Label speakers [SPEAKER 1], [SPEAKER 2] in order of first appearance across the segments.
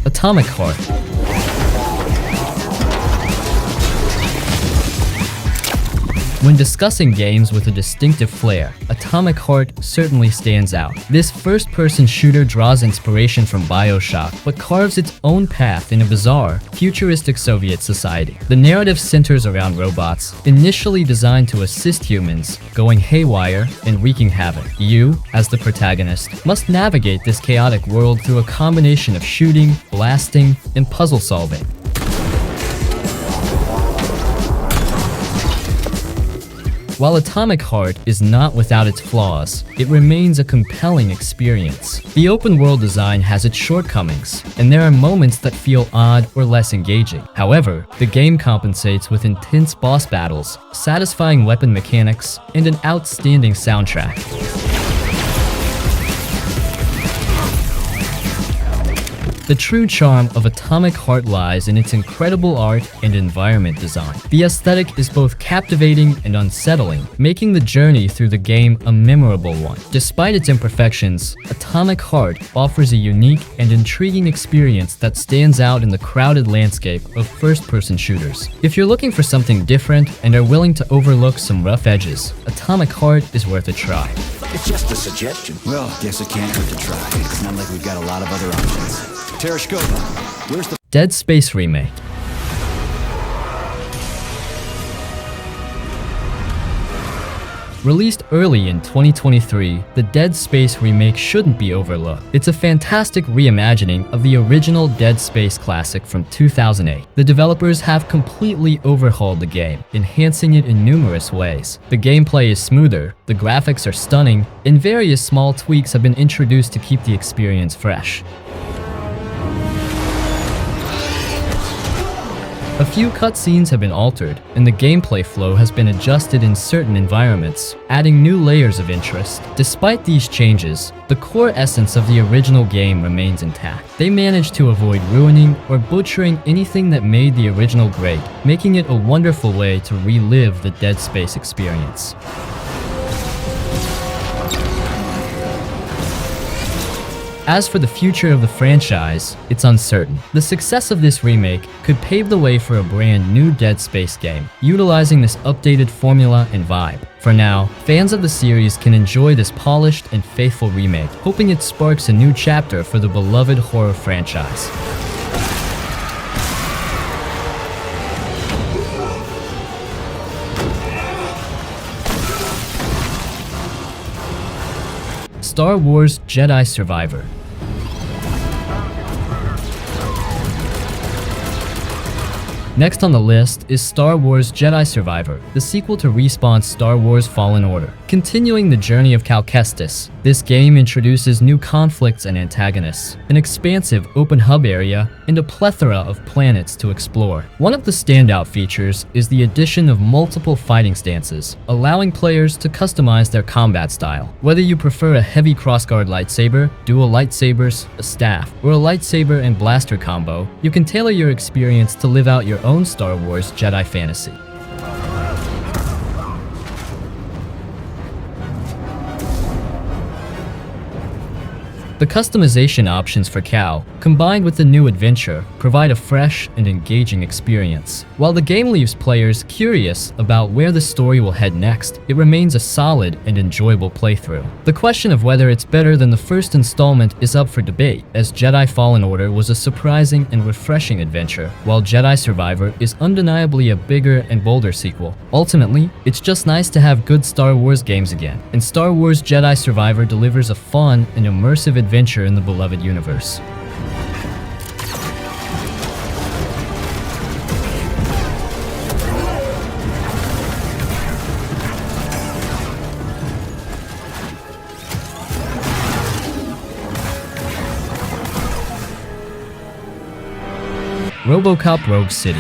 [SPEAKER 1] Atomic Heart. When discussing games with a distinctive flair, Atomic Heart certainly stands out. This first-person shooter draws inspiration from BioShock, but carves its own path in a bizarre, futuristic Soviet society. The narrative centers around robots, initially designed to assist humans, going haywire and wreaking havoc. You, as the protagonist, must navigate this chaotic world through a combination of shooting, blasting, and puzzle solving. While Atomic Heart is not without its flaws, it remains a compelling experience. The open-world design has its shortcomings, and there are moments that feel odd or less engaging. However, the game compensates with intense boss battles, satisfying weapon mechanics, and an outstanding soundtrack. The true charm of Atomic Heart lies in its incredible art and environment design. The aesthetic is both captivating and unsettling, making the journey through the game a memorable one. Despite its imperfections, Atomic Heart offers a unique and intriguing experience that stands out in the crowded landscape of first-person shooters. If you're looking for something different and are willing to overlook some rough edges, Atomic Heart is worth a try.
[SPEAKER 2] It's just a suggestion. Well, guess it can't hurt to try. It's not like we've got a lot of other options. Tereshkova, where's the
[SPEAKER 1] Dead Space Remake. Released early in 2023, the Dead Space remake shouldn't be overlooked. It's a fantastic reimagining of the original Dead Space classic from 2008. The developers have completely overhauled the game, enhancing it in numerous ways. The gameplay is smoother, the graphics are stunning, and various small tweaks have been introduced to keep the experience fresh. A few cutscenes have been altered, and the gameplay flow has been adjusted in certain environments, adding new layers of interest. Despite these changes, the core essence of the original game remains intact. They managed to avoid ruining or butchering anything that made the original great, making it a wonderful way to relive the Dead Space experience. As for the future of the franchise, it's uncertain. The success of this remake could pave the way for a brand new Dead Space game, utilizing this updated formula and vibe. For now, fans of the series can enjoy this polished and faithful remake, hoping it sparks a new chapter for the beloved horror franchise. Star Wars Jedi Survivor. Next on the list is Star Wars Jedi Survivor, the sequel to Respawn's Star Wars Fallen Order. Continuing the journey of Cal Kestis, this game introduces new conflicts and antagonists, an expansive open hub area, and a plethora of planets to explore. One of the standout features is the addition of multiple fighting stances, allowing players to customize their combat style. Whether you prefer a heavy crossguard lightsaber, dual lightsabers, a staff, or a lightsaber and blaster combo, you can tailor your experience to live out your own Star Wars Jedi fantasy. The customization options for Cal, combined with the new adventure, provide a fresh and engaging experience. While the game leaves players curious about where the story will head next, it remains a solid and enjoyable playthrough. The question of whether it's better than the first installment is up for debate, as Jedi Fallen Order was a surprising and refreshing adventure, while Jedi Survivor is undeniably a bigger and bolder sequel. Ultimately, it's just nice to have good Star Wars games again, and Star Wars Jedi Survivor delivers a fun and immersive adventure in the beloved universe. Robocop Rogue City.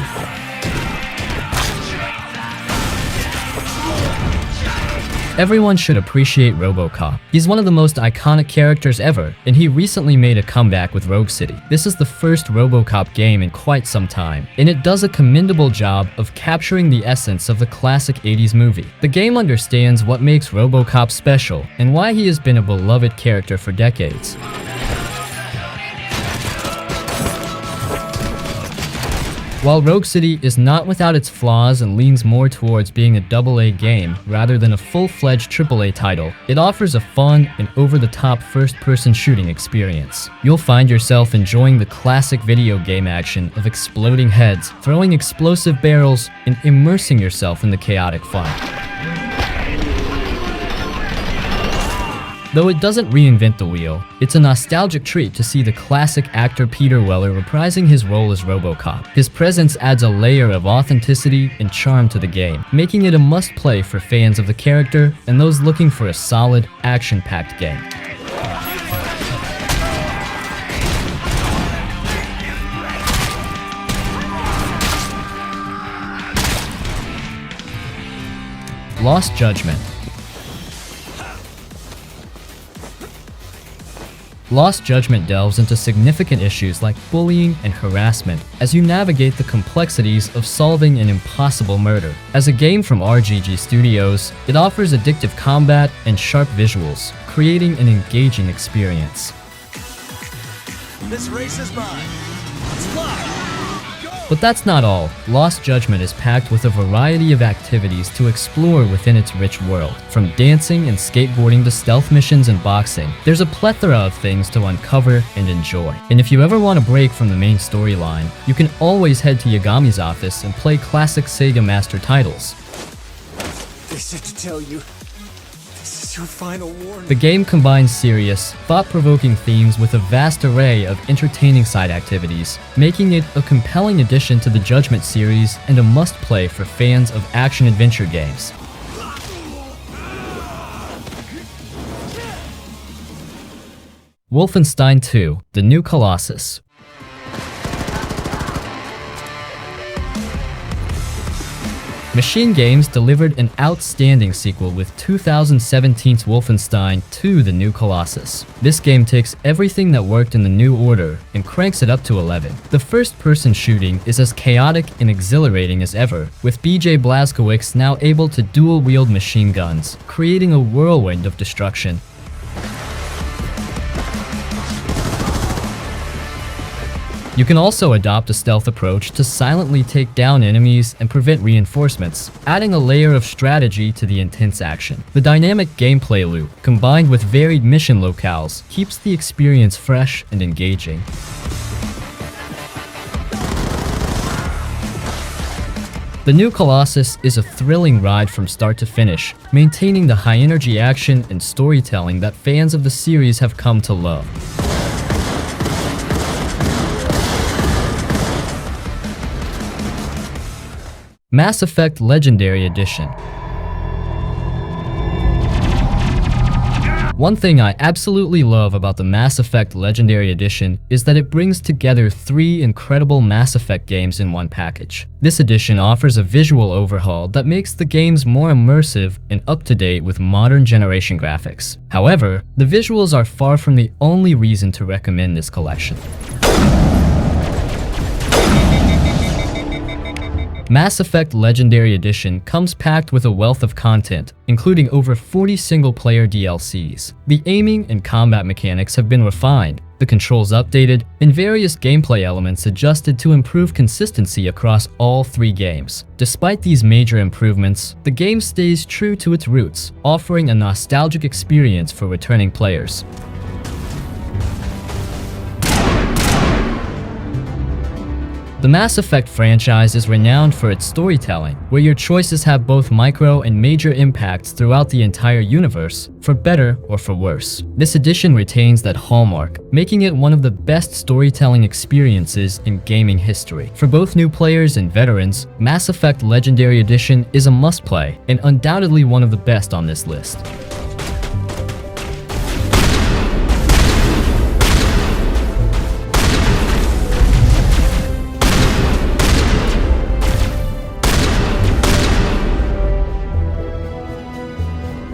[SPEAKER 1] Everyone should appreciate Robocop. He's one of the most iconic characters ever, and he recently made a comeback with Rogue City. This is the first Robocop game in quite some time, and it does a commendable job of capturing the essence of the classic 80s movie. The game understands what makes Robocop special, and why he has been a beloved character for decades. While Rogue City is not without its flaws and leans more towards being a AA game rather than a full-fledged AAA title, it offers a fun and over-the-top first-person shooting experience. You'll find yourself enjoying the classic video game action of exploding heads, throwing explosive barrels, and immersing yourself in the chaotic fun. Though it doesn't reinvent the wheel, it's a nostalgic treat to see the classic actor Peter Weller reprising his role as Robocop. His presence adds a layer of authenticity and charm to the game, making it a must-play for fans of the character and those looking for a solid, action-packed game. Lost Judgment. Lost Judgment delves into significant issues like bullying and harassment as you navigate the complexities of solving an impossible murder. As a game from RGG Studios, it offers addictive combat and sharp visuals, creating an engaging experience.
[SPEAKER 3] This race is mine. Let's fly!
[SPEAKER 1] But that's not all. Lost Judgment is packed with a variety of activities to explore within its rich world. From dancing and skateboarding to stealth missions and boxing, there's a plethora of things to uncover and enjoy. And if you ever want a break from the main storyline, you can always head to Yagami's office and play classic Sega Master titles.
[SPEAKER 3] They said to tell you, this is your final warning.
[SPEAKER 1] The game combines serious, thought-provoking themes with a vast array of entertaining side activities, making it a compelling addition to the Judgment series and a must-play for fans of action-adventure games. Wolfenstein 2: The New Colossus. Machine Games delivered an outstanding sequel with 2017's Wolfenstein 2: The New Colossus. This game takes everything that worked in the New Order and cranks it up to 11. The first-person shooting is as chaotic and exhilarating as ever, with BJ Blazkowicz now able to dual-wield machine guns, creating a whirlwind of destruction. You can also adopt a stealth approach to silently take down enemies and prevent reinforcements, adding a layer of strategy to the intense action. The dynamic gameplay loop, combined with varied mission locales, keeps the experience fresh and engaging. The New Colossus is a thrilling ride from start to finish, maintaining the high-energy action and storytelling that fans of the series have come to love. Mass Effect Legendary Edition. One thing I absolutely love about the Mass Effect Legendary Edition is that it brings together 3 incredible Mass Effect games in one package. This edition offers a visual overhaul that makes the games more immersive and up-to-date with modern generation graphics. However, the visuals are far from the only reason to recommend this collection. Mass Effect Legendary Edition comes packed with a wealth of content, including over 40 single-player DLCs. The aiming and combat mechanics have been refined, the controls updated, and various gameplay elements adjusted to improve consistency across all 3 games. Despite these major improvements, the game stays true to its roots, offering a nostalgic experience for returning players. The Mass Effect franchise is renowned for its storytelling, where your choices have both micro and major impacts throughout the entire universe, for better or for worse. This edition retains that hallmark, making it one of the best storytelling experiences in gaming history. For both new players and veterans, Mass Effect Legendary Edition is a must-play, and undoubtedly one of the best on this list.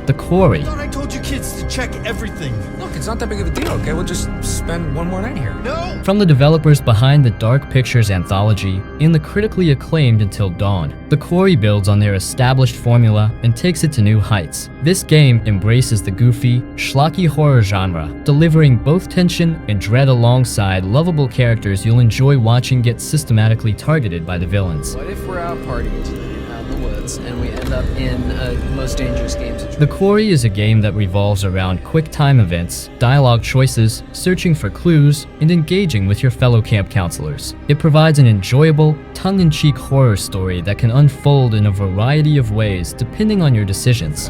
[SPEAKER 1] The Quarry.
[SPEAKER 3] I thought I told you kids to check everything.
[SPEAKER 4] Look, it's not that big of a deal, okay? We'll just spend one more night here.
[SPEAKER 3] No!
[SPEAKER 1] From the developers behind the Dark Pictures anthology and the critically acclaimed Until Dawn, the Quarry builds on their established formula and takes it to new heights. This game embraces the goofy, schlocky horror genre, delivering both tension and dread alongside lovable characters you'll enjoy watching get systematically targeted by the villains.
[SPEAKER 5] What if we're out partying tonight out in the woods and we end up in Most Dangerous Game situation?
[SPEAKER 1] The Quarry is a game that revolves around quick time events, dialogue choices, searching for clues, and engaging with your fellow camp counselors. It provides an enjoyable, tongue-in-cheek horror story that can unfold in a variety of ways depending on your decisions.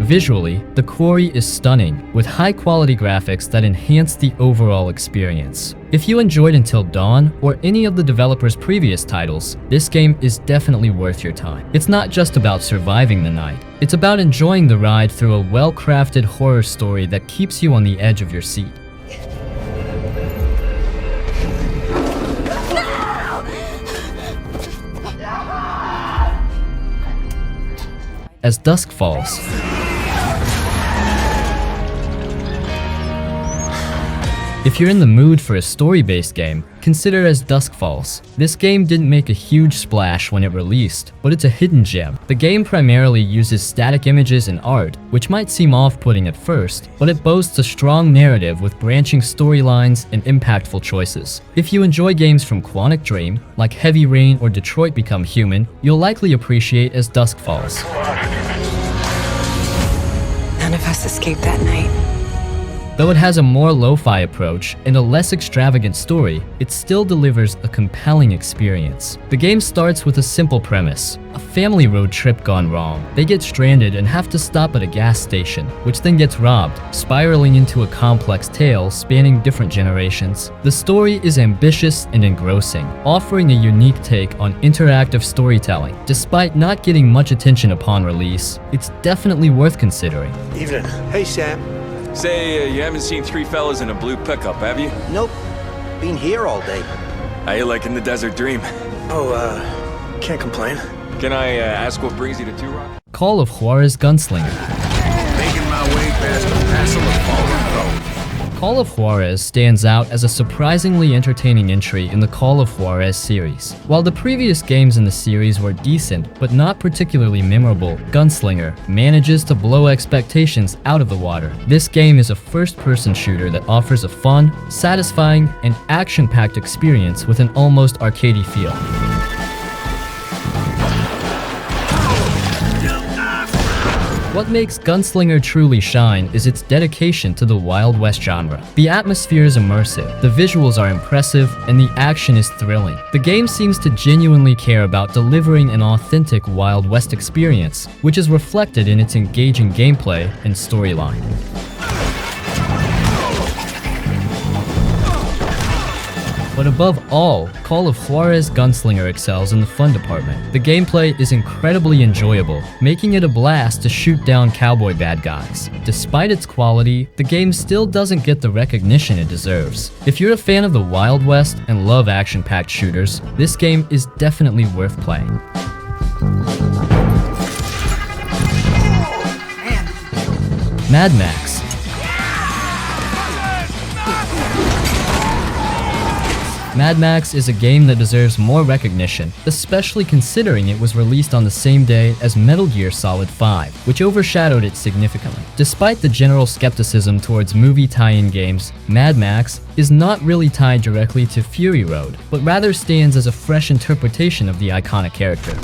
[SPEAKER 1] Visually, the Quarry is stunning, with high-quality graphics that enhance the overall experience. If you enjoyed Until Dawn or any of the developers' previous titles, this game is definitely worth your time. It's not just about surviving the night, it's about enjoying the ride through a well-crafted horror story that keeps you on the edge of your seat. As dusk falls, if you're in the mood for a story-based game, consider As Dusk Falls. This game didn't make a huge splash when it released, but it's a hidden gem. The game primarily uses static images and art, which might seem off-putting at first, but it boasts a strong narrative with branching storylines and impactful choices. If you enjoy games from Quantic Dream, like Heavy Rain or Detroit Become Human, you'll likely appreciate As Dusk Falls.
[SPEAKER 6] None of us escaped that night.
[SPEAKER 1] Though it has a more lo-fi approach and a less extravagant story, it still delivers a compelling experience. The game starts with a simple premise: a family road trip gone wrong. They get stranded and have to stop at a gas station, which then gets robbed, spiraling into a complex tale spanning different generations. The story is ambitious and engrossing, offering a unique take on interactive storytelling. Despite not getting much attention upon release, it's definitely worth considering.
[SPEAKER 7] Evening. Hey, Sam.
[SPEAKER 8] Say, you haven't seen three fellas in a blue pickup, have you?
[SPEAKER 7] Nope. Been here all day.
[SPEAKER 8] How you liking the Desert Dream?
[SPEAKER 7] Oh, can't complain.
[SPEAKER 8] Can I ask what brings you to Two Rock?
[SPEAKER 1] Call of Juarez Gunslinger.
[SPEAKER 4] Making my way past the Castle of Fallen Road.
[SPEAKER 1] Call of Juarez stands out as a surprisingly entertaining entry in the Call of Juarez series. While the previous games in the series were decent but not particularly memorable, Gunslinger manages to blow expectations out of the water. This game is a first-person shooter that offers a fun, satisfying, and action-packed experience with an almost arcadey feel. What makes Gunslinger truly shine is its dedication to the Wild West genre. The atmosphere is immersive, the visuals are impressive, and the action is thrilling. The game seems to genuinely care about delivering an authentic Wild West experience, which is reflected in its engaging gameplay and storyline. But above all, Call of Juarez Gunslinger excels in the fun department. The gameplay is incredibly enjoyable, making it a blast to shoot down cowboy bad guys. Despite its quality, the game still doesn't get the recognition it deserves. If you're a fan of the Wild West and love action-packed shooters, this game is definitely worth playing. Mad Max. Mad Max is a game that deserves more recognition, especially considering it was released on the same day as Metal Gear Solid 5, which overshadowed it significantly. Despite the general skepticism towards movie tie-in games, Mad Max is not really tied directly to Fury Road, but rather stands as a fresh interpretation of the iconic character.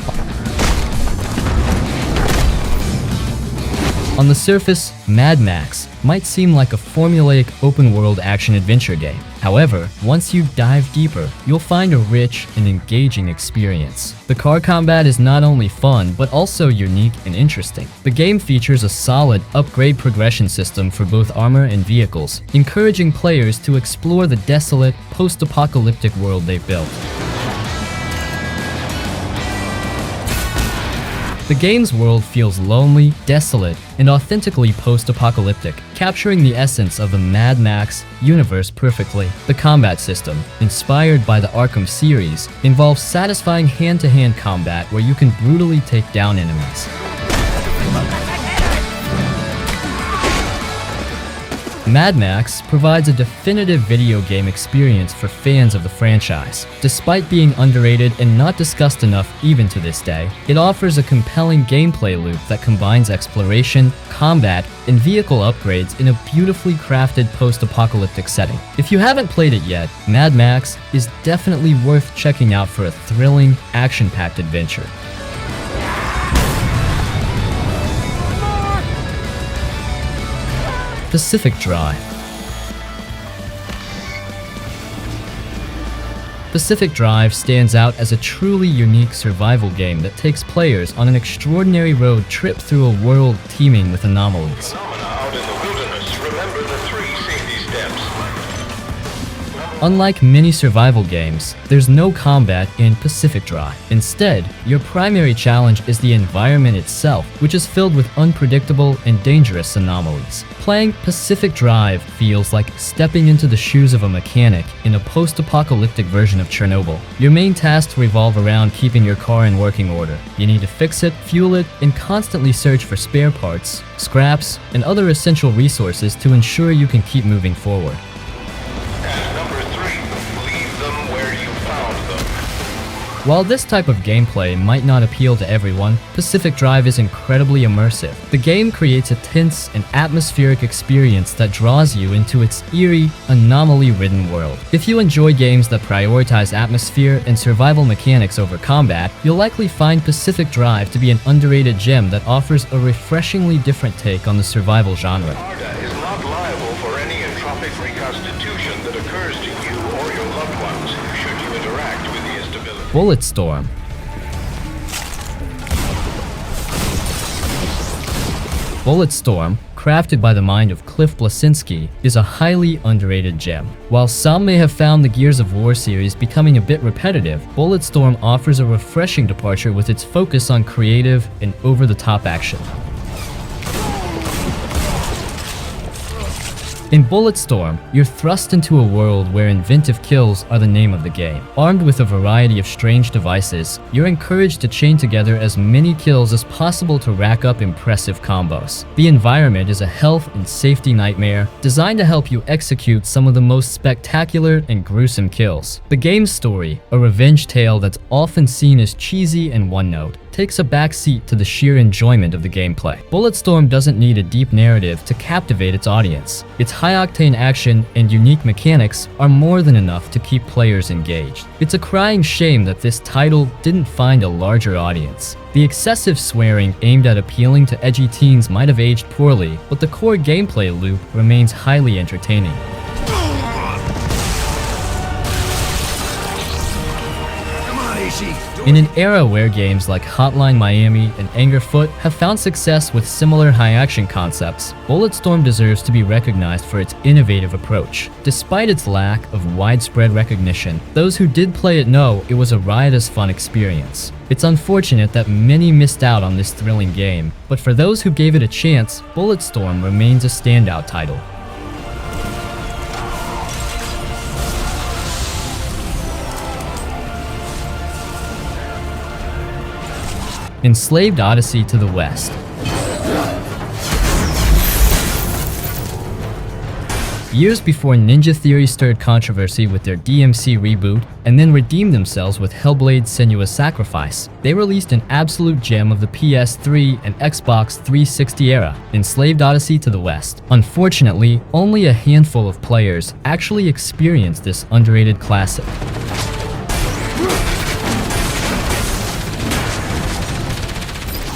[SPEAKER 1] On the surface, Mad Max might seem like a formulaic open-world action-adventure game. However, once you dive deeper, you'll find a rich and engaging experience. The car combat is not only fun, but also unique and interesting. The game features a solid upgrade progression system for both armor and vehicles, encouraging players to explore the desolate, post-apocalyptic world they've built. The game's world feels lonely, desolate, and authentically post-apocalyptic, capturing the essence of the Mad Max universe perfectly. The combat system, inspired by the Arkham series, involves satisfying hand-to-hand combat where you can brutally take down enemies. Mad Max provides a definitive video game experience for fans of the franchise. Despite being underrated and not discussed enough even to this day, it offers a compelling gameplay loop that combines exploration, combat, and vehicle upgrades in a beautifully crafted post-apocalyptic setting. If you haven't played it yet, Mad Max is definitely worth checking out for a thrilling, action-packed adventure. Pacific Drive. Pacific Drive stands out as a truly unique survival game that takes players on an extraordinary road trip through a world teeming with anomalies.
[SPEAKER 4] Out in the wilderness, remember the 3 safety steps.
[SPEAKER 1] Unlike many survival games, there's no combat in Pacific Drive. Instead, your primary challenge is the environment itself, which is filled with unpredictable and dangerous anomalies. Playing Pacific Drive feels like stepping into the shoes of a mechanic in a post-apocalyptic version of Chernobyl. Your main tasks revolve around keeping your car in working order. You need to fix it, fuel it, and constantly search for spare parts, scraps, and other essential resources to ensure you can keep moving forward.
[SPEAKER 4] And number 3, leave them where you found them.
[SPEAKER 1] While this type of gameplay might not appeal to everyone, Pacific Drive is incredibly immersive. The game creates a tense and atmospheric experience that draws you into its eerie, anomaly-ridden world. If you enjoy games that prioritize atmosphere and survival mechanics over combat, you'll likely find Pacific Drive to be an underrated gem that offers a refreshingly different take on the survival genre.
[SPEAKER 4] Arda is not liable for any entropic reconstitution that occurs to you or your loved ones should you interact with the instability.
[SPEAKER 1] Bulletstorm. Bulletstorm, crafted by the mind of Cliff Bleszinski, is a highly underrated gem. While some may have found the Gears of War series becoming a bit repetitive, Bulletstorm offers a refreshing departure with its focus on creative and over-the-top action. In Bulletstorm, you're thrust into a world where inventive kills are the name of the game. Armed with a variety of strange devices, you're encouraged to chain together as many kills as possible to rack up impressive combos. The environment is a health and safety nightmare designed to help you execute some of the most spectacular and gruesome kills. The game's story, a revenge tale that's often seen as cheesy and one-note, takes a backseat to the sheer enjoyment of the gameplay. Bulletstorm doesn't need a deep narrative to captivate its audience. Its high-octane action and unique mechanics are more than enough to keep players engaged. It's a crying shame that this title didn't find a larger audience. The excessive swearing aimed at appealing to edgy teens might have aged poorly, but the core gameplay loop remains highly entertaining. In an era where games like Hotline Miami and Angerfoot have found success with similar high-action concepts, Bulletstorm deserves to be recognized for its innovative approach. Despite its lack of widespread recognition, those who did play it know it was a riotous fun experience. It's unfortunate that many missed out on this thrilling game, but for those who gave it a chance, Bulletstorm remains a standout title. Enslaved Odyssey to the West. Years before Ninja Theory stirred controversy with their DMC reboot and then redeemed themselves with Hellblade's Senua's Sacrifice, they released an absolute gem of the PS3 and Xbox 360 era, Enslaved Odyssey to the West. Unfortunately, only a handful of players actually experienced this underrated classic.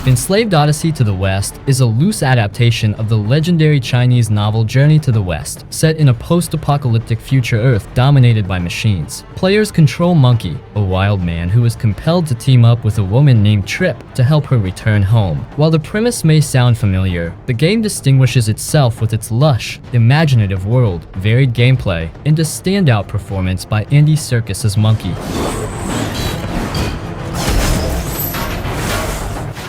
[SPEAKER 1] Enslaved Odyssey to the West is a loose adaptation of the legendary Chinese novel Journey to the West, set in a post-apocalyptic future Earth dominated by machines. Players control Monkey, a wild man who is compelled to team up with a woman named Trip to help her return home. While the premise may sound familiar, the game distinguishes itself with its lush, imaginative world, varied gameplay, and a standout performance by Andy Serkis as Monkey.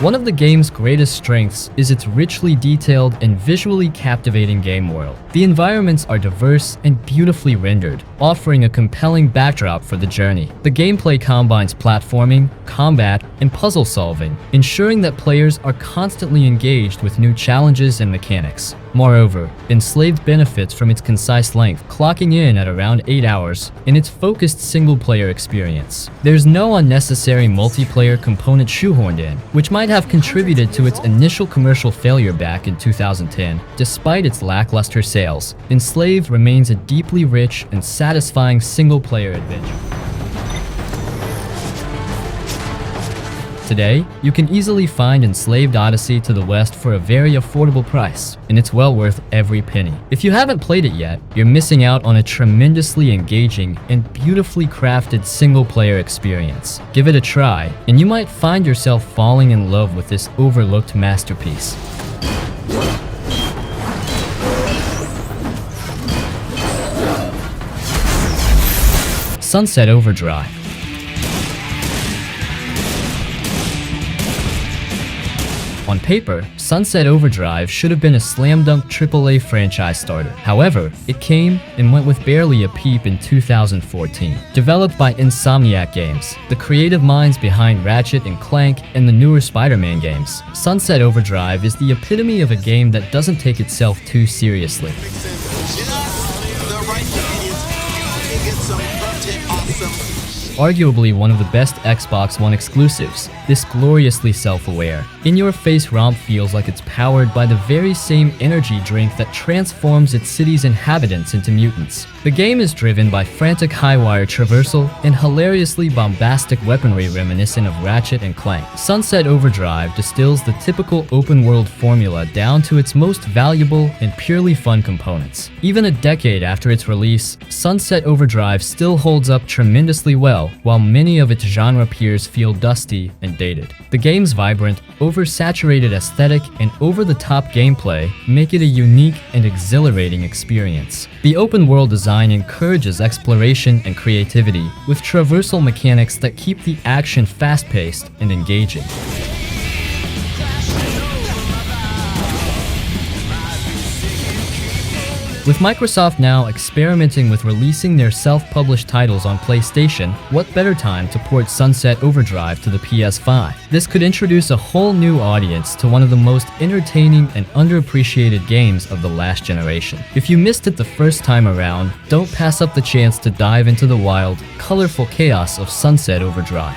[SPEAKER 1] One of the game's greatest strengths is its richly detailed and visually captivating game world. The environments are diverse and beautifully rendered, offering a compelling backdrop for the journey. The gameplay combines platforming, combat, and puzzle solving, ensuring that players are constantly engaged with new challenges and mechanics. Moreover, Enslaved benefits from its concise length, clocking in at around 8 hours, and its focused single-player experience. There's no unnecessary multiplayer component shoehorned in, which might have contributed to its initial commercial failure back in 2010. Despite its lackluster sales, Enslaved remains a deeply rich and satisfying single-player adventure. Today, you can easily find Enslaved Odyssey to the West for a very affordable price, and it's well worth every penny. If you haven't played it yet, you're missing out on a tremendously engaging and beautifully crafted single-player experience. Give it a try, and you might find yourself falling in love with this overlooked masterpiece. Sunset Overdrive. On paper, Sunset Overdrive should have been a slam-dunk AAA franchise starter. However, it came and went with barely a peep in 2014. Developed by Insomniac Games, the creative minds behind Ratchet & Clank and the newer Spider-Man games, Sunset Overdrive is the epitome of a game that doesn't take itself too seriously. Arguably one of the best Xbox One exclusives, this gloriously self-aware, in-your-face romp feels like it's powered by the very same energy drink that transforms its city's inhabitants into mutants. The game is driven by frantic high-wire traversal and hilariously bombastic weaponry reminiscent of Ratchet & Clank. Sunset Overdrive distills the typical open-world formula down to its most valuable and purely fun components. Even a decade after its release, Sunset Overdrive still holds up tremendously well, while many of its genre peers feel dusty and dated. The game's vibrant, oversaturated aesthetic and over-the-top gameplay make it a unique and exhilarating experience. The open-world design encourages exploration and creativity, with traversal mechanics that keep the action fast-paced and engaging. With Microsoft now experimenting with releasing their self-published titles on PlayStation, what better time to port Sunset Overdrive to the PS5? This could introduce a whole new audience to one of the most entertaining and underappreciated games of the last generation. If you missed it the first time around, don't pass up the chance to dive into the wild, colorful chaos of Sunset Overdrive.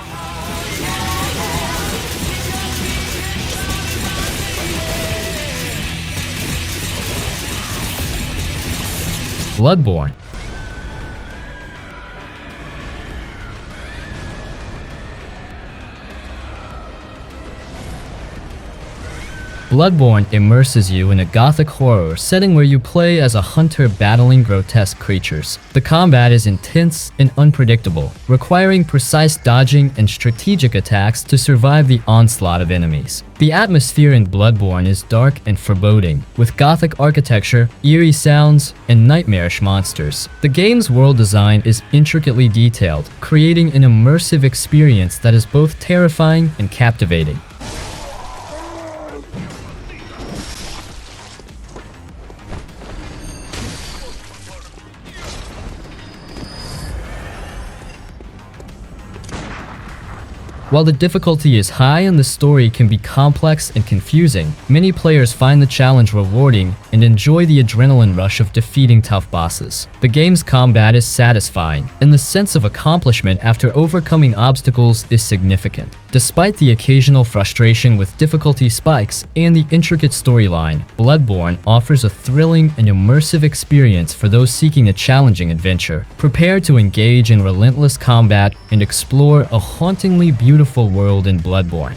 [SPEAKER 1] Bloodborne. Bloodborne immerses you in a gothic horror setting where you play as a hunter battling grotesque creatures. The combat is intense and unpredictable, requiring precise dodging and strategic attacks to survive the onslaught of enemies. The atmosphere in Bloodborne is dark and foreboding, with gothic architecture, eerie sounds, and nightmarish monsters. The game's world design is intricately detailed, creating an immersive experience that is both terrifying and captivating. While the difficulty is high and the story can be complex and confusing, many players find the challenge rewarding and enjoy the adrenaline rush of defeating tough bosses. The game's combat is satisfying, and the sense of accomplishment after overcoming obstacles is significant. Despite the occasional frustration with difficulty spikes and the intricate storyline, Bloodborne offers a thrilling and immersive experience for those seeking a challenging adventure. Prepare to engage in relentless combat and explore a hauntingly beautiful world in Bloodborne.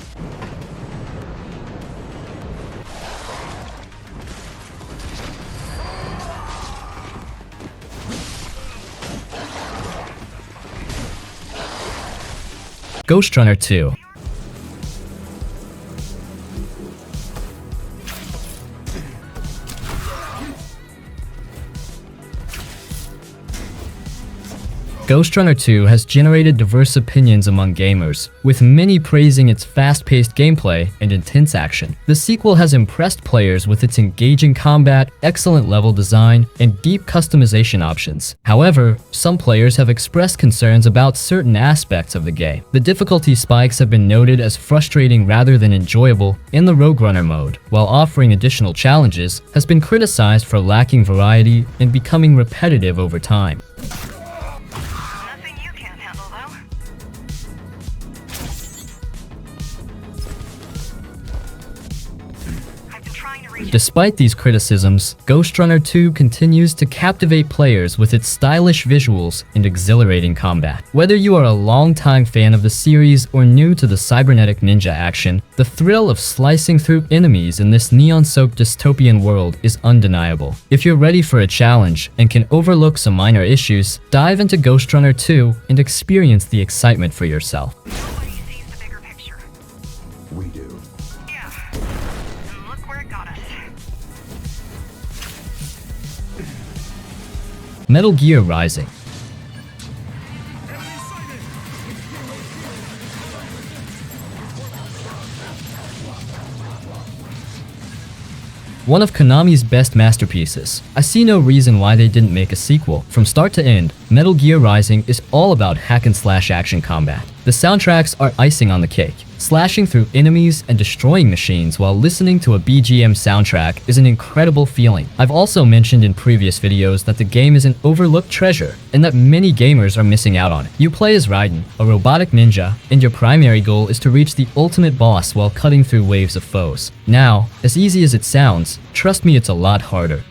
[SPEAKER 1] Ghostrunner 2. Ghostrunner 2 has generated diverse opinions among gamers, with many praising its fast-paced gameplay and intense action. The sequel has impressed players with its engaging combat, excellent level design, and deep customization options. However, some players have expressed concerns about certain aspects of the game. The difficulty spikes have been noted as frustrating rather than enjoyable in the Rogue Runner mode, while offering additional challenges has been criticized for lacking variety and becoming repetitive over time.
[SPEAKER 6] Nothing you can't handle, though. I've been trying to reach.
[SPEAKER 1] Despite these criticisms, Ghostrunner 2 continues to captivate players with its stylish visuals and exhilarating combat. Whether you are a long-time fan of the series or new to the cybernetic ninja action, the thrill of slicing through enemies in this neon-soaked dystopian world is undeniable. If you're ready for a challenge and can overlook some minor issues, dive into Ghostrunner 2 and experience the excitement for yourself.
[SPEAKER 6] Nobody sees the bigger picture.
[SPEAKER 2] We do.
[SPEAKER 6] Yeah. And look where it got us.
[SPEAKER 1] Metal Gear Rising. One of Konami's best masterpieces. I see no reason why they didn't make a sequel. From start to end, Metal Gear Rising is all about hack-and-slash action combat. The soundtracks are icing on the cake. Slashing through enemies and destroying machines while listening to a BGM soundtrack is an incredible feeling. I've also mentioned in previous videos that the game is an overlooked treasure and that many gamers are missing out on it. You play as Raiden, a robotic ninja, and your primary goal is to reach the ultimate boss while cutting through waves of foes. Now, as easy as it sounds, trust me, it's a lot harder.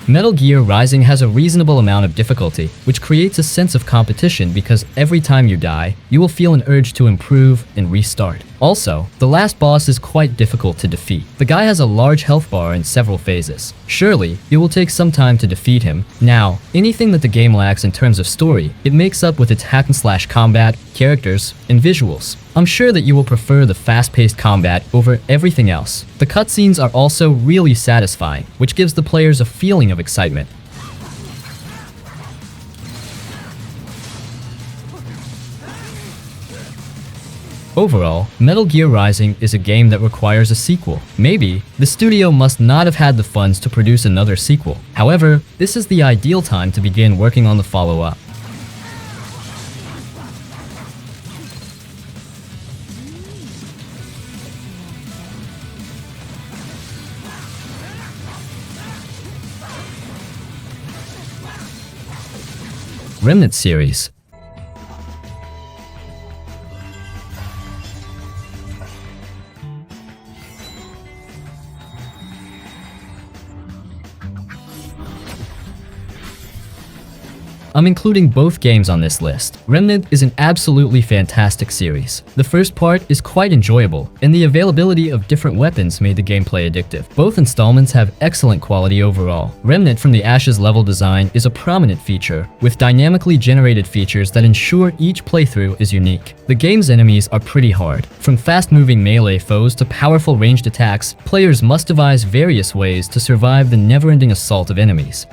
[SPEAKER 1] Metal Gear Rising has a reasonable amount of difficulty, which creates a sense of competition because every time you die, you will feel an urge to improve and restart. Also, the last boss is quite difficult to defeat. The guy has a large health bar in several phases. Surely, it will take some time to defeat him. Now, anything that the game lacks in terms of story, it makes up with its hack-and-slash combat, characters, and visuals. I'm sure that you will prefer the fast-paced combat over everything else. The cutscenes are also really satisfying, which gives the players a feeling of excitement. Overall, Metal Gear Rising is a game that requires a sequel. Maybe, the studio must not have had the funds to produce another sequel. However, this is the ideal time to begin working on the follow-up. Remnant Series. I'm including both games on this list. Remnant is an absolutely fantastic series. The first part is quite enjoyable, and the availability of different weapons made the gameplay addictive. Both installments have excellent quality overall. Remnant from the Ashes level design is a prominent feature, with dynamically generated features that ensure each playthrough is unique. The game's enemies are pretty hard. From fast-moving melee foes to powerful ranged attacks, players must devise various ways to survive the never-ending assault of enemies.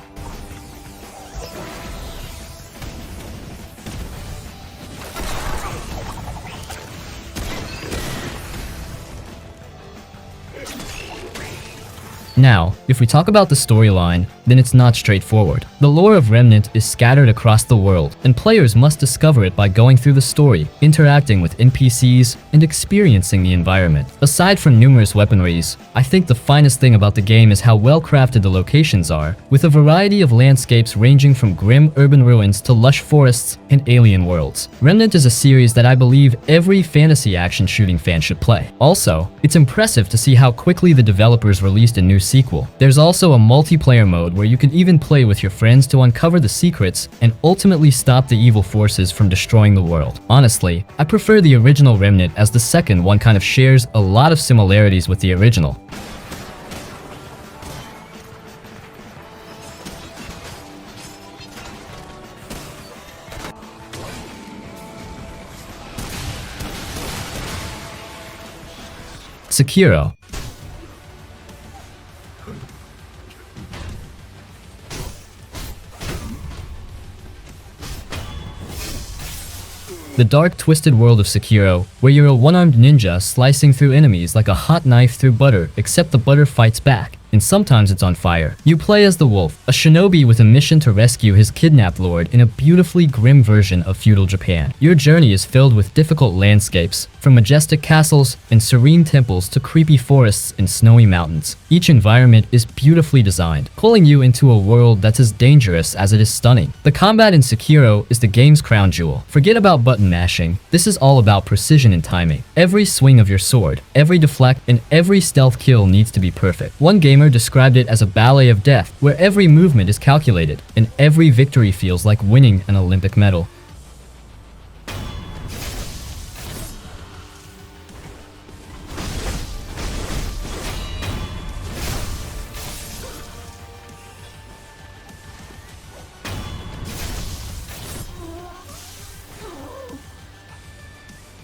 [SPEAKER 1] Now, if we talk about the storyline, then it's not straightforward. The lore of Remnant is scattered across the world, and players must discover it by going through the story, interacting with NPCs, and experiencing the environment. Aside from numerous weaponries, I think the finest thing about the game is how well crafted the locations are, with a variety of landscapes ranging from grim urban ruins to lush forests and alien worlds. Remnant is a series that I believe every fantasy action shooting fan should play. Also, it's impressive to see how quickly the developers released a new sequel. There's also a multiplayer mode where you can even play with your friends to uncover the secrets and ultimately stop the evil forces from destroying the world. Honestly, I prefer the original Remnant as the second one kind of shares a lot of similarities with the original. Sekiro. The dark, twisted world of Sekiro, where you're a one-armed ninja slicing through enemies like a hot knife through butter, except the butter fights back, and sometimes it's on fire. You play as the Wolf, a shinobi with a mission to rescue his kidnapped lord in a beautifully grim version of feudal Japan. Your journey is filled with difficult landscapes, from majestic castles and serene temples to creepy forests and snowy mountains. Each environment is beautifully designed, pulling you into a world that's as dangerous as it is stunning. The combat in Sekiro is the game's crown jewel. Forget about button mashing. This is all about precision and timing. Every swing of your sword, every deflect, and every stealth kill needs to be perfect. One gamer described it as a ballet of death, where every movement is calculated, and every victory feels like winning an Olympic medal.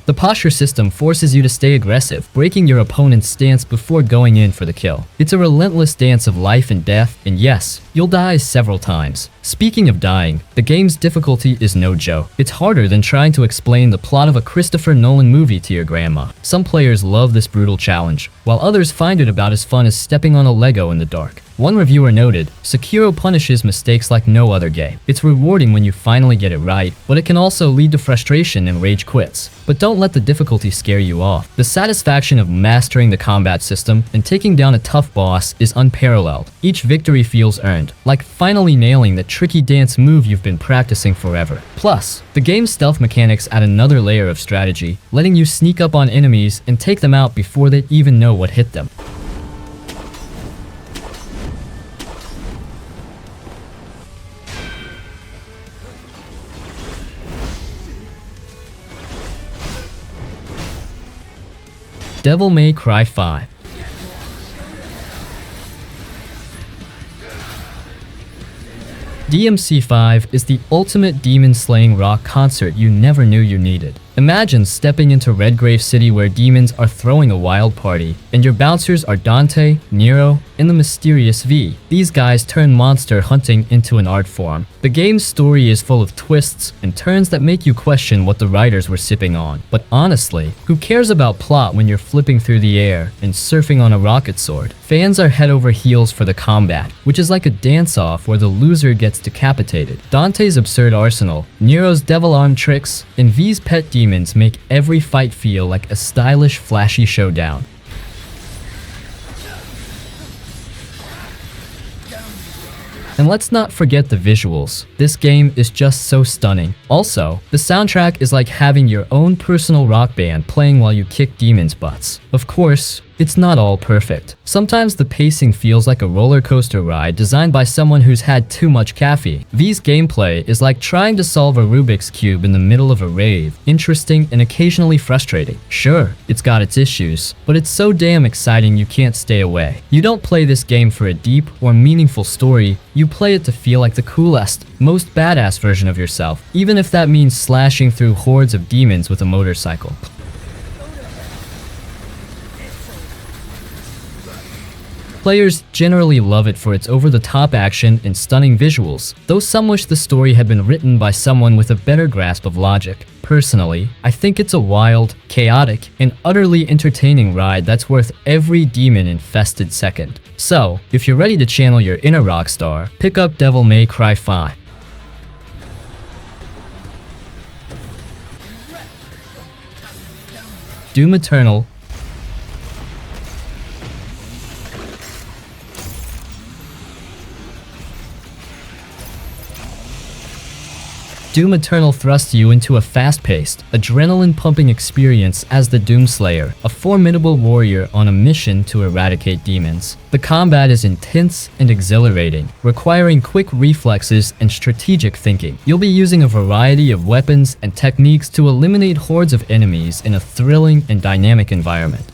[SPEAKER 1] The posture system forces you to stay aggressive, breaking your opponent's stance before going in for the kill. It's a relentless dance of life and death, and yes, you'll die several times. Speaking of dying, the game's difficulty is no joke. It's harder than trying to explain the plot of a Christopher Nolan movie to your grandma. Some players love this brutal challenge, while others find it about as fun as stepping on a Lego in the dark. One reviewer noted, Sekiro punishes mistakes like no other game. It's rewarding when you finally get it right, but it can also lead to frustration and rage quits. But don't let the difficulty scare you off. The satisfaction of mastering the combat system and taking down a tough boss is unparalleled. Each victory feels earned, like finally nailing the tricky dance move you've been practicing forever. Plus, the game's stealth mechanics add another layer of strategy, letting you sneak up on enemies and take them out before they even know what hit them. Devil May Cry 5. DMC5 is the ultimate demon-slaying rock concert you never knew you needed. Imagine stepping into Redgrave City where demons are throwing a wild party, and your bouncers are Dante, Nero, and the mysterious V. These guys turn monster hunting into an art form. The game's story is full of twists and turns that make you question what the writers were sipping on. But honestly, who cares about plot when you're flipping through the air and surfing on a rocket sword? Fans are head over heels for the combat, which is like a dance-off where the loser gets decapitated. Dante's absurd arsenal, Nero's devil-arm tricks, and V's pet demons make every fight feel like a stylish, flashy showdown. And let's not forget the visuals. This game is just so stunning. Also, the soundtrack is like having your own personal rock band playing while you kick demons' butts. Of course, it's not all perfect. Sometimes the pacing feels like a roller coaster ride designed by someone who's had too much caffeine. V's gameplay is like trying to solve a Rubik's Cube in the middle of a rave, interesting and occasionally frustrating. Sure, it's got its issues, but it's so damn exciting you can't stay away. You don't play this game for a deep or meaningful story, you play it to feel like the coolest, most badass version of yourself, even if that means slashing through hordes of demons with a motorcycle. Players generally love it for its over-the-top action and stunning visuals, though some wish the story had been written by someone with a better grasp of logic. Personally, I think it's a wild, chaotic, and utterly entertaining ride that's worth every demon-infested second. So, if you're ready to channel your inner rock star, pick up Devil May Cry 5. Doom Eternal. Doom Eternal thrusts you into a fast-paced, adrenaline-pumping experience as the Doomslayer, a formidable warrior on a mission to eradicate demons. The combat is intense and exhilarating, requiring quick reflexes and strategic thinking. You'll be using a variety of weapons and techniques to eliminate hordes of enemies in a thrilling and dynamic environment.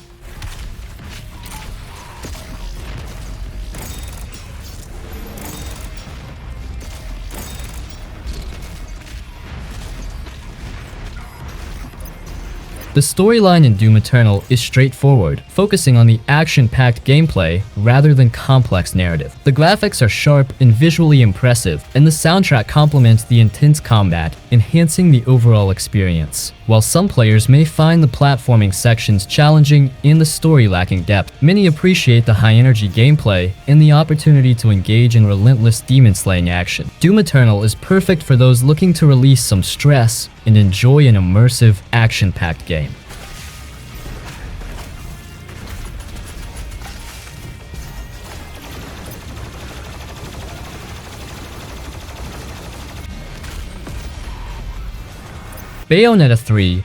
[SPEAKER 1] The storyline in Doom Eternal is straightforward, focusing on the action-packed gameplay rather than complex narrative. The graphics are sharp and visually impressive, and the soundtrack complements the intense combat, enhancing the overall experience. While some players may find the platforming sections challenging and the story lacking depth, many appreciate the high-energy gameplay and the opportunity to engage in relentless demon-slaying action. Doom Eternal is perfect for those looking to release some stress and enjoy an immersive, action-packed game. Bayonetta 3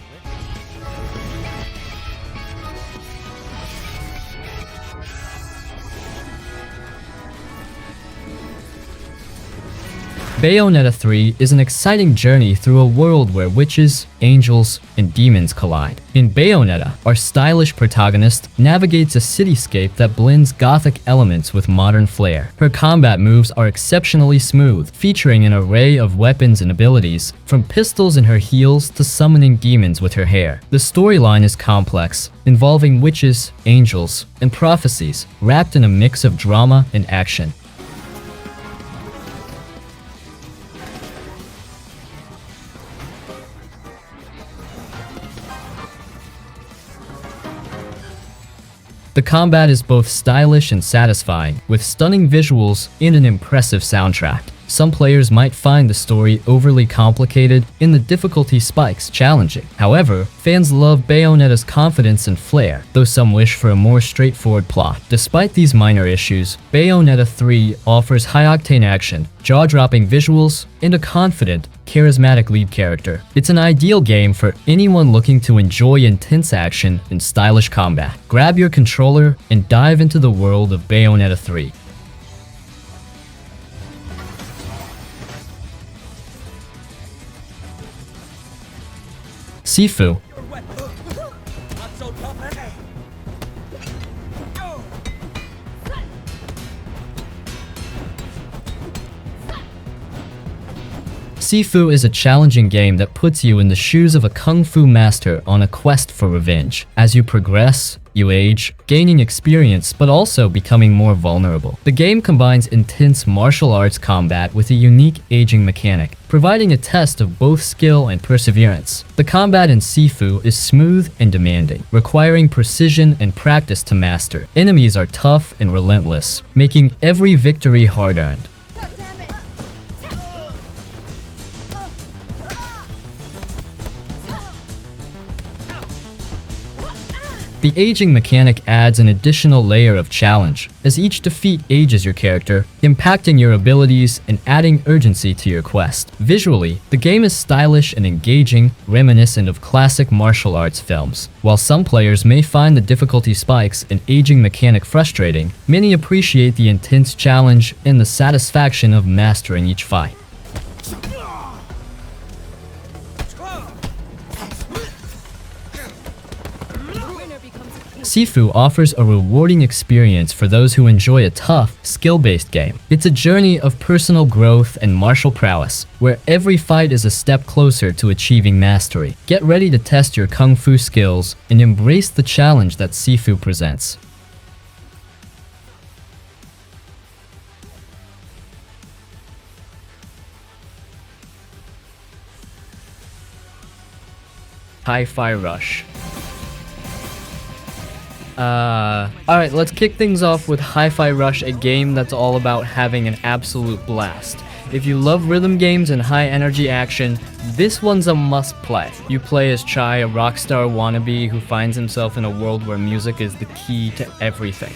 [SPEAKER 1] Bayonetta 3 is an exciting journey through a world where witches, angels, and demons collide. In Bayonetta, our stylish protagonist navigates a cityscape that blends gothic elements with modern flair. Her combat moves are exceptionally smooth, featuring an array of weapons and abilities, from pistols in her heels to summoning demons with her hair. The storyline is complex, involving witches, angels, and prophecies, wrapped in a mix of drama and action. The combat is both stylish and satisfying, with stunning visuals and an impressive soundtrack. Some players might find the story overly complicated and the difficulty spikes challenging. However, fans love Bayonetta's confidence and flair, though some wish for a more straightforward plot. Despite these minor issues, Bayonetta 3 offers high-octane action, jaw-dropping visuals, and a confident, charismatic lead character. It's an ideal game for anyone looking to enjoy intense action and stylish combat. Grab your controller and dive into the world of Bayonetta 3. Sifu. Sifu is a challenging game that puts you in the shoes of a kung fu master on a quest for revenge. As you progress, you age, gaining experience, but also becoming more vulnerable. The game combines intense martial arts combat with a unique aging mechanic, providing a test of both skill and perseverance. The combat in Sifu is smooth and demanding, requiring precision and practice to master. Enemies are tough and relentless, making every victory hard-earned. The aging mechanic adds an additional layer of challenge, as each defeat ages your character, impacting your abilities and adding urgency to your quest. Visually, the game is stylish and engaging, reminiscent of classic martial arts films. While some players may find the difficulty spikes and aging mechanic frustrating, many appreciate the intense challenge and the satisfaction of mastering each fight. Sifu offers a rewarding experience for those who enjoy a tough, skill-based game. It's a journey of personal growth and martial prowess, where every fight is a step closer to achieving mastery. Get ready to test your kung fu skills and embrace the challenge that Sifu presents. Hi-Fi Rush. Alright, let's kick things off with Hi-Fi Rush, a game that's all about having an absolute blast. If you love rhythm games and high-energy action, this one's a must-play. You play as Chai, a rockstar wannabe who finds himself in a world where music is the key to everything.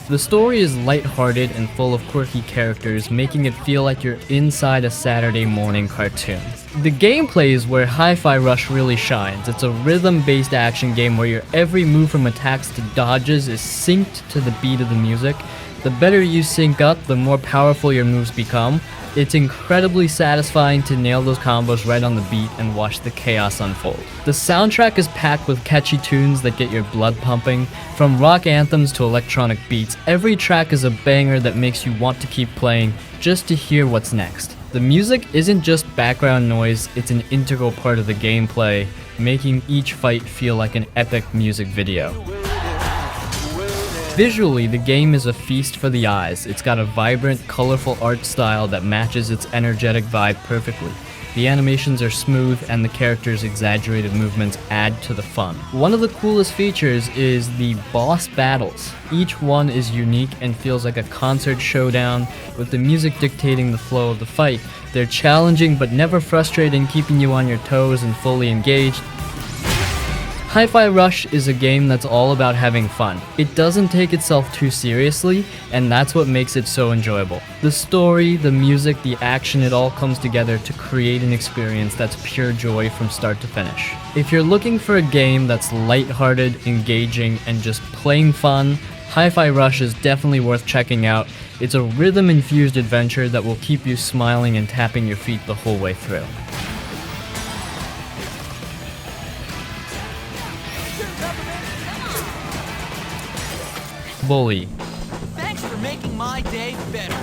[SPEAKER 1] The story is lighthearted and full of quirky characters, making it feel like you're inside a Saturday morning cartoon. The gameplay is where Hi-Fi Rush really shines. It's a rhythm-based action game where your every move from attacks to dodges is synced to the beat of the music. The better you sync up, the more powerful your moves become. It's incredibly satisfying to nail those combos right on the beat and watch the chaos unfold. The soundtrack is packed with catchy tunes that get your blood pumping. From rock anthems to electronic beats, every track is a banger that makes you want to keep playing just to hear what's next. The music isn't just background noise, it's an integral part of the gameplay, making each fight feel like an epic music video. Visually, the game is a feast for the eyes. It's got a vibrant, colorful art style that matches its energetic vibe perfectly. The animations are smooth and the characters' exaggerated movements add to the fun. One of the coolest features is the boss battles. Each one is unique and feels like a concert showdown, with the music dictating the flow of the fight. They're challenging but never frustrating, keeping you on your toes and fully engaged. Hi-Fi Rush is a game that's all about having fun. It doesn't take itself too seriously, and that's what makes it so enjoyable. The story, the music, the action, it all comes together to create an experience that's pure joy from start to finish. If you're looking for a game that's lighthearted, engaging, and just plain fun, Hi-Fi Rush is definitely worth checking out. It's a rhythm-infused adventure that will keep you smiling and tapping your feet the whole way through. Bully.
[SPEAKER 9] Thanks for making my day better.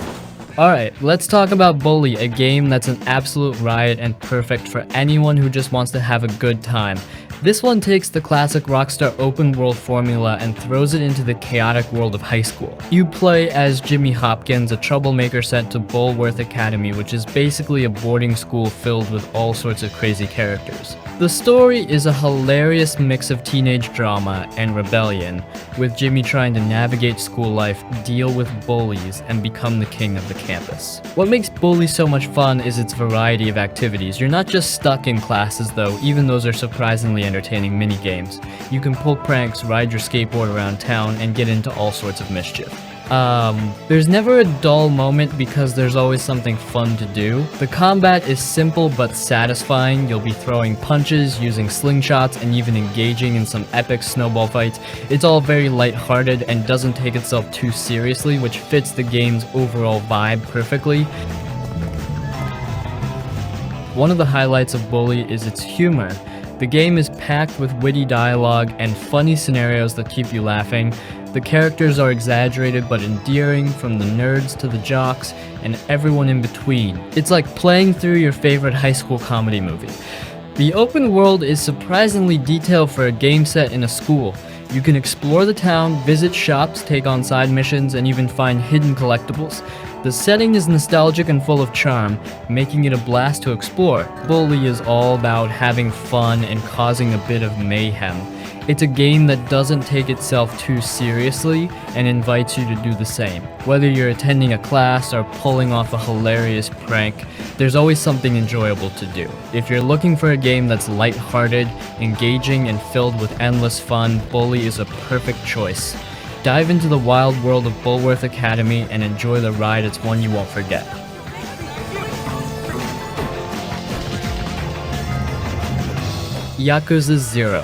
[SPEAKER 1] Alright, let's talk about Bully, a game that's an absolute riot and perfect for anyone who just wants to have a good time. This one takes the classic Rockstar open world formula and throws it into the chaotic world of high school. You play as Jimmy Hopkins, a troublemaker sent to Bulworth Academy, which is basically a boarding school filled with all sorts of crazy characters. The story is a hilarious mix of teenage drama and rebellion, with Jimmy trying to navigate school life, deal with bullies, and become the king of the campus. What makes Bully so much fun is its variety of activities. You're not just stuck in classes though, even those are surprisingly entertaining mini-games. You can pull pranks, ride your skateboard around town, and get into all sorts of mischief. There's never a dull moment because there's always something fun to do. The combat is simple but satisfying. You'll be throwing punches, using slingshots, and even engaging in some epic snowball fights. It's all very lighthearted and doesn't take itself too seriously, which fits the game's overall vibe perfectly. One of the highlights of Bully is its humor. The game is packed with witty dialogue and funny scenarios that keep you laughing. The characters are exaggerated but endearing, from the nerds to the jocks and everyone in between. It's like playing through your favorite high school comedy movie. The open world is surprisingly detailed for a game set in a school. You can explore the town, visit shops, take on side missions, and even find hidden collectibles. The setting is nostalgic and full of charm, making it a blast to explore. Bully is all about having fun and causing a bit of mayhem. It's a game that doesn't take itself too seriously and invites you to do the same. Whether you're attending a class or pulling off a hilarious prank, there's always something enjoyable to do. If you're looking for a game that's lighthearted, engaging, and filled with endless fun, Bully is a perfect choice. Dive into the wild world of Bulworth Academy and enjoy the ride. It's one you won't forget. Yakuza 0.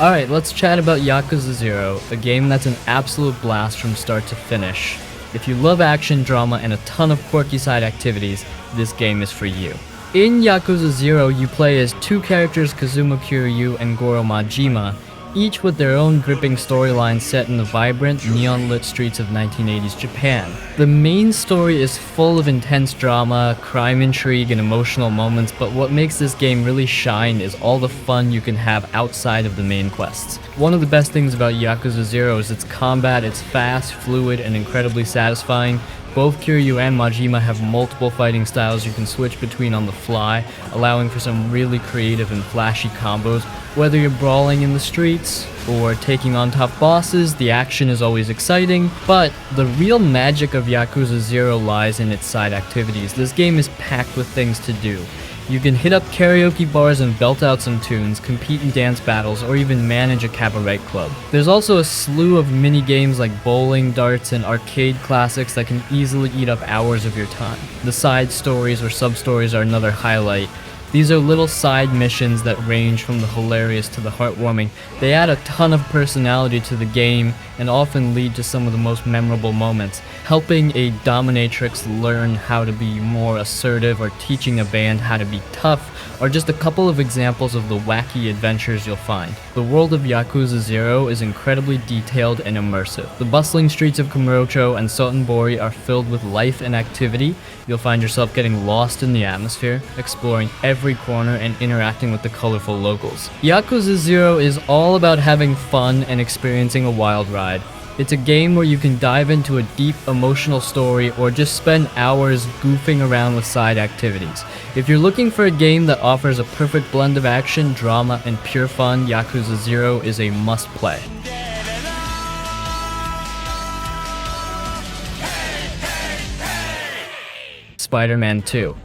[SPEAKER 1] Alright, let's chat about Yakuza 0, a game that's an absolute blast from start to finish. If you love action, drama, and a ton of quirky side activities, this game is for you. In Yakuza 0, you play as two characters, Kazuma Kiryu and Goro Majima, each with their own gripping storyline set in the vibrant, neon-lit streets of 1980s Japan. The main story is full of intense drama, crime intrigue, and emotional moments, but what makes this game really shine is all the fun you can have outside of the main quests. One of the best things about Yakuza 0 is its combat. It's fast, fluid, and incredibly satisfying. Both Kiryu and Majima have multiple fighting styles you can switch between on the fly, allowing for some really creative and flashy combos. Whether you're brawling in the streets or taking on tough bosses, the action is always exciting, but the real magic of Yakuza 0 lies in its side activities. This game is packed with things to do. You can hit up karaoke bars and belt out some tunes, compete in dance battles, or even manage a cabaret club. There's also a slew of mini games like bowling, darts, and arcade classics that can easily eat up hours of your time. The side stories or sub-stories are another highlight. These are little side missions that range from the hilarious to the heartwarming. They add a ton of personality to the game and often lead to some of the most memorable moments, helping a dominatrix learn how to be more assertive or teaching a band how to be tough are just a couple of examples of the wacky adventures you'll find. The world of Yakuza 0 is incredibly detailed and immersive. The bustling streets of Kamurocho and Sotenbori are filled with life and activity. You'll find yourself getting lost in the atmosphere, exploring every corner and interacting with the colorful locals. Yakuza 0 is all about having fun and experiencing a wild ride. It's a game where you can dive into a deep emotional story or just spend hours goofing around with side activities. If you're looking for a game that offers a perfect blend of action, drama, and pure fun, Yakuza 0 is a must-play. Spider-Man 2.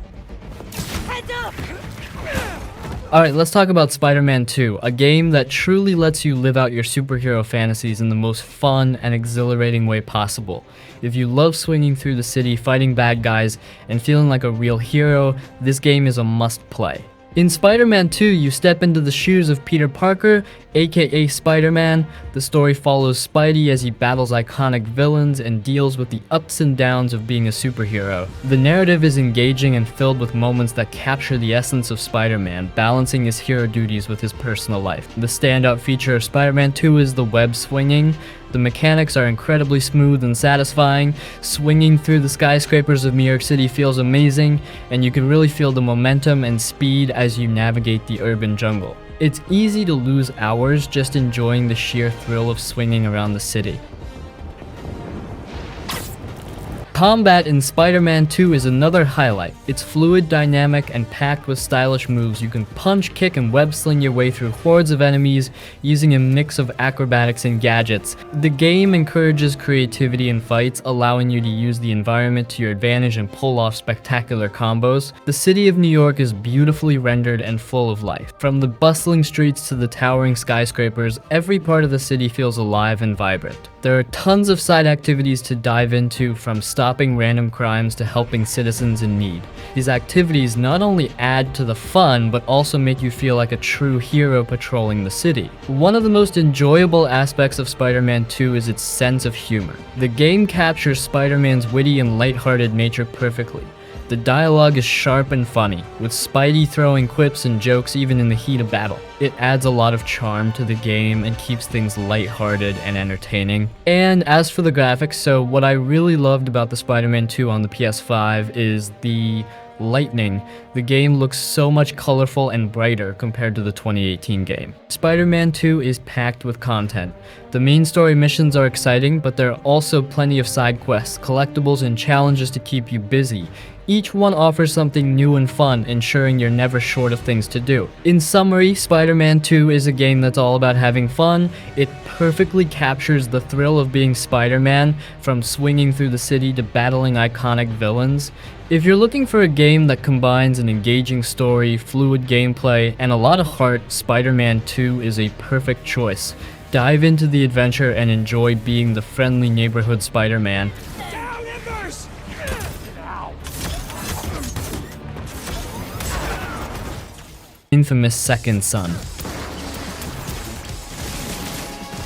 [SPEAKER 1] Alright, let's talk about Spider-Man 2, a game that truly lets you live out your superhero fantasies in the most fun and exhilarating way possible. If you love swinging through the city, fighting bad guys, and feeling like a real hero, this game is a must-play. In Spider-Man 2, you step into the shoes of Peter Parker, aka Spider-Man. The story follows Spidey as he battles iconic villains and deals with the ups and downs of being a superhero. The narrative is engaging and filled with moments that capture the essence of Spider-Man, balancing his hero duties with his personal life. The standout feature of Spider-Man 2 is the web swinging. The mechanics are incredibly smooth and satisfying. Swinging through the skyscrapers of New York City feels amazing, and you can really feel the momentum and speed as you navigate the urban jungle. It's easy to lose hours just enjoying the sheer thrill of swinging around the city. Combat in Spider-Man 2 is another highlight. It's fluid, dynamic, and packed with stylish moves. You can punch, kick, and web sling your way through hordes of enemies using a mix of acrobatics and gadgets. The game encourages creativity in fights, allowing you to use the environment to your advantage and pull off spectacular combos. The city of New York is beautifully rendered and full of life. From the bustling streets to the towering skyscrapers, every part of the city feels alive and vibrant. There are tons of side activities to dive into, from stopping random crimes to helping citizens in need. These activities not only add to the fun, but also make you feel like a true hero patrolling the city. One of the most enjoyable aspects of Spider-Man 2 is its sense of humor. The game captures Spider-Man's witty and lighthearted nature perfectly. The dialogue is sharp and funny, with Spidey throwing quips and jokes even in the heat of battle. It adds a lot of charm to the game and keeps things lighthearted and entertaining. And as for the graphics, so what I really loved about the Spider-Man 2 on the PS5 is the lightning. The game looks so much colorful and brighter compared to the 2018 game. Spider-Man 2 is packed with content. The main story missions are exciting, but there are also plenty of side quests, collectibles, and challenges to keep you busy. Each one offers something new and fun, ensuring you're never short of things to do. In summary, Spider-Man 2 is a game that's all about having fun. It perfectly captures the thrill of being Spider-Man, from swinging through the city to battling iconic villains. If you're looking for a game that combines an engaging story, fluid gameplay, and a lot of heart, Spider-Man 2 is a perfect choice. Dive into the adventure and enjoy being the friendly neighborhood Spider-Man. Infamous Second Son.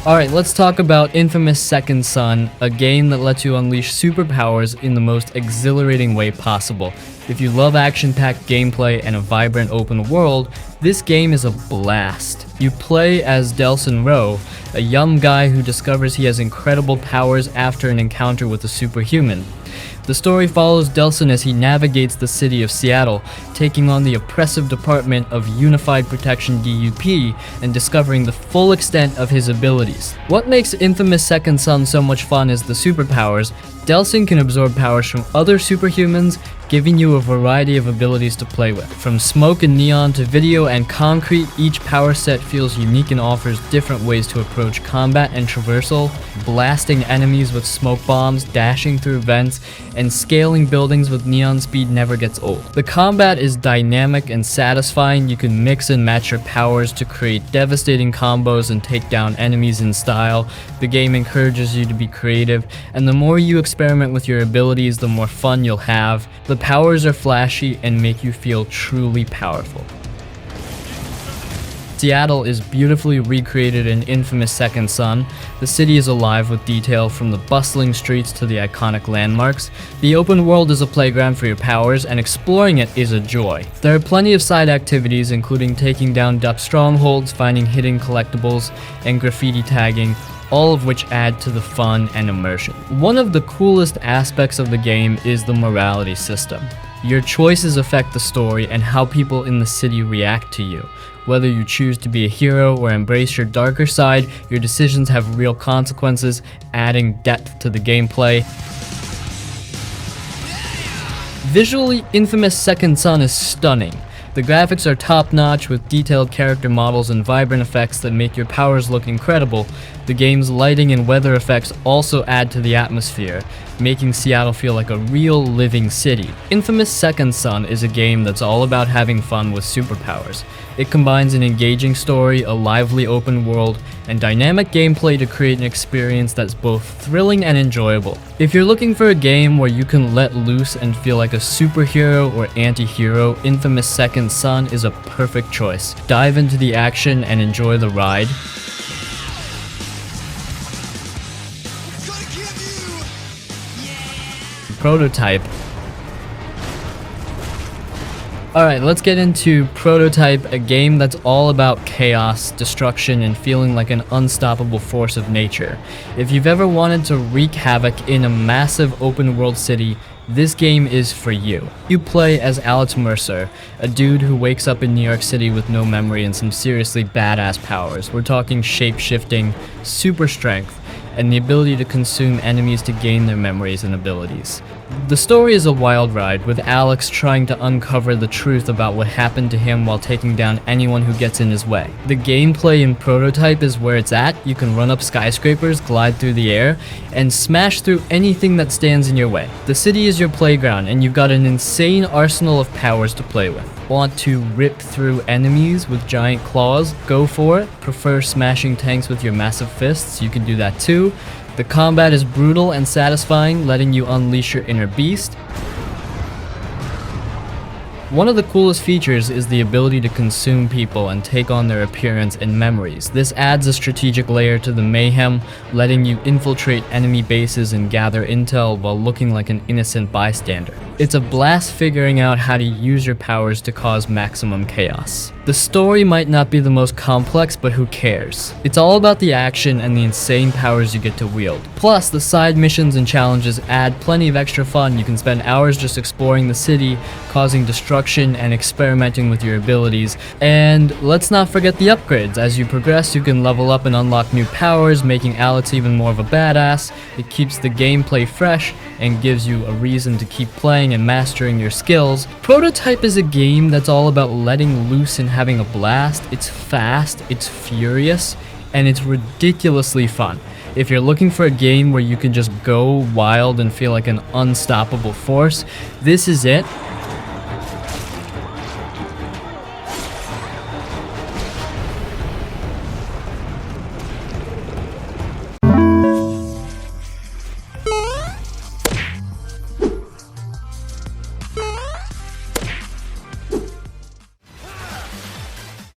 [SPEAKER 1] Alright, let's talk about Infamous Second Son, a game that lets you unleash superpowers in the most exhilarating way possible. If you love action-packed gameplay and a vibrant open world, this game is a blast. You play as Delsin Rowe, a young guy who discovers he has incredible powers after an encounter with a superhuman. The story follows Delsin as he navigates the city of Seattle, taking on the oppressive Department of Unified Protection DUP and discovering the full extent of his abilities. What makes Infamous Second Son so much fun is the superpowers. Delsin can absorb powers from other superhumans, giving you a variety of abilities to play with. From smoke and neon to video and concrete, each power set feels unique and offers different ways to approach combat and traversal, blasting enemies with smoke bombs, dashing through vents, and scaling buildings with neon speed never gets old. The combat is dynamic and satisfying. You can mix and match your powers to create devastating combos and take down enemies in style. The game encourages you to be creative, and the more you experiment with your abilities, the more fun you'll have. The powers are flashy and make you feel truly powerful. Seattle is beautifully recreated in infamous Second Son. The city is alive with detail from the bustling streets to the iconic landmarks. The open world is a playground for your powers, and exploring it is a joy. There are plenty of side activities, including taking down Duck strongholds, finding hidden collectibles, and graffiti tagging, all of which add to the fun and immersion. One of the coolest aspects of the game is the morality system. Your choices affect the story and how people in the city react to you. Whether you choose to be a hero or embrace your darker side, your decisions have real consequences, adding depth to the gameplay. Visually, infamous Second Son is stunning. The graphics are top-notch with detailed character models and vibrant effects that make your powers look incredible. The game's lighting and weather effects also add to the atmosphere, making Seattle feel like a real living city. Infamous Second Son is a game that's all about having fun with superpowers. It combines an engaging story, a lively open world, and dynamic gameplay to create an experience that's both thrilling and enjoyable. If you're looking for a game where you can let loose and feel like a superhero or anti-hero, Infamous Second Son is a perfect choice. Dive into the action and enjoy the ride. Prototype. Alright, let's get into Prototype, a game that's all about chaos, destruction, and feeling like an unstoppable force of nature. If you've ever wanted to wreak havoc in a massive open world city, this game is for you. You play as Alex Mercer, a dude who wakes up in New York City with no memory and some seriously badass powers. We're talking shape-shifting, super strength, and the ability to consume enemies to gain their memories and abilities. The story is a wild ride, with Alex trying to uncover the truth about what happened to him while taking down anyone who gets in his way. The gameplay in Prototype is where it's at. You can run up skyscrapers, glide through the air, and smash through anything that stands in your way. The city is your playground, and you've got an insane arsenal of powers to play with. Want to rip through enemies with giant claws? Go for it. Prefer smashing tanks with your massive fists? You can do that too. The combat is brutal and satisfying, letting you unleash your inner beast. One of the coolest features is the ability to consume people and take on their appearance and memories. This adds a strategic layer to the mayhem, letting you infiltrate enemy bases and gather intel while looking like an innocent bystander. It's a blast figuring out how to use your powers to cause maximum chaos. The story might not be the most complex, but who cares? It's all about the action and the insane powers you get to wield. Plus, the side missions and challenges add plenty of extra fun. You can spend hours just exploring the city, causing destruction and experimenting with your abilities. And let's not forget the upgrades. As you progress, you can level up and unlock new powers, making Alex even more of a badass. It keeps the gameplay fresh and gives you a reason to keep playing and mastering your skills. Prototype is a game that's all about letting loose and having a blast. It's fast, it's furious, and it's ridiculously fun. If you're looking for a game where you can just go wild and feel like an unstoppable force, this is it.